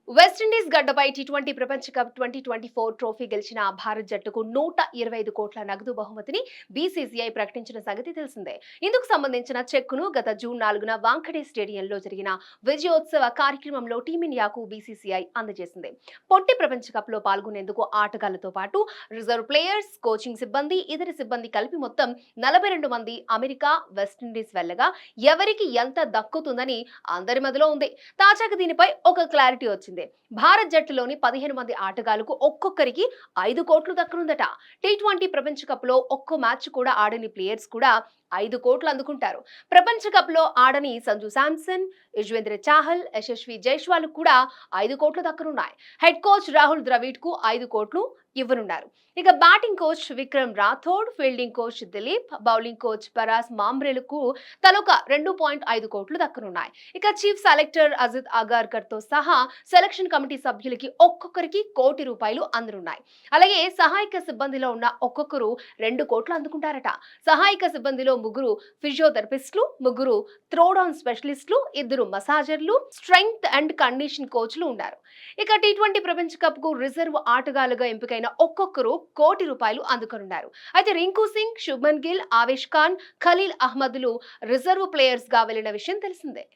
West Indies గడ్డపై T20 ప్రపంచ cup 2024 trophy గెలిచిన భారత్ జట్టుకు 125 కోట్ల నగదు బహుమతిని బీసీసీఐ ప్రకటించిన సంగతి తెలిసిందే. ఇందుకు సంబంధించిన చెక్కును గత జూన్ 4న వాంఖడే స్టేడియంలో జరిగిన విజయోత్సవ కార్యక్రమంలో టీమిండియాకు బీసీసీఐ అందజేసింది. పొట్టి ప్రపంచ కప్ లో పాల్గొనేందుకు ఆటగాళ్లతో పాటు రిజర్వ్ ప్లేయర్స్, కోచింగ్ సిబ్బంది, ఇతర సిబ్బంది కలిపి మొత్తం 42 మంది అమెరికా, వెస్టిండీస్ వెళ్లగా ఎవరికి ఎంత దక్కుతుందని అందరి మధ్యలో ఉంది. తాజాగా దీనిపై ఒక క్లారిటీ వచ్చింది. భారత్ జట్టులోని 15 మంది ఆటగాళ్లకు ఒక్కొక్కరికి 5 కోట్లు దక్కనుందట. టీ20 ప్రపంచ కప్ లో ఒక్కో మ్యాచ్ కూడా ఆడని ప్లేయర్స్ కూడా 5 కోట్లు అందుకుంటారు. ప్రపంచ కప్ లో ఆడని సంజు శాంసన్, యుజ్వేంద్ర చాహల్, యశస్వి జైస్వాల్ కూడా 5 కోట్లు దక్కనున్నాయి. హెడ్ కోచ్ రాహుల్ ద్రవిడ్ కు 5 కోట్లు ఇవ్వనున్నారు. ఇక batting coach Vikram Rathod, fielding coach Dilip, bowling coach Paras మాంబ్రేలకు తలొక 2.5 కోట్లు దక్కనున్నాయి. ఇక చీఫ్ సెలెక్టర్ అజిత్ అగార్కర్ తో సహా సెలక్షన్ కమిటీ సభ్యులకి ఒక్కొక్కరికి ₹1 కోటి అందనున్నాయి. అలాగే సహాయక సిబ్బందిలో ఉన్న ఒక్కొక్కరు 2 కోట్లు అందుకుంటారట. సహాయక సిబ్బందిలో ముగ్గురు ఫిజియోథెరపిస్టులు, ముగ్గురు త్రోడౌన్ స్పెషలిస్టులు, ఇద్దరు మసాజర్లు, స్ట్రెంగ్త్ అండ్ కండిషన్ కోచ్లు ఉన్నారు. ఇక టీ20 ప్రపంచ కప్ కు రిజర్వ్ ఆటగాళ్లుగా ఎంపికైన ఒక్కొక్కరు ₹1 కోటి అందుకోనున్నారు. అయితే రింకు సింగ్, శుభ్మన్ గిల్, ఆవేష్ ఖాన్, ఖలీల్ అహ్మద్లు రిజర్వ్ ప్లేయర్స్ గా వెళ్లిన విషయం తెలిసిందే.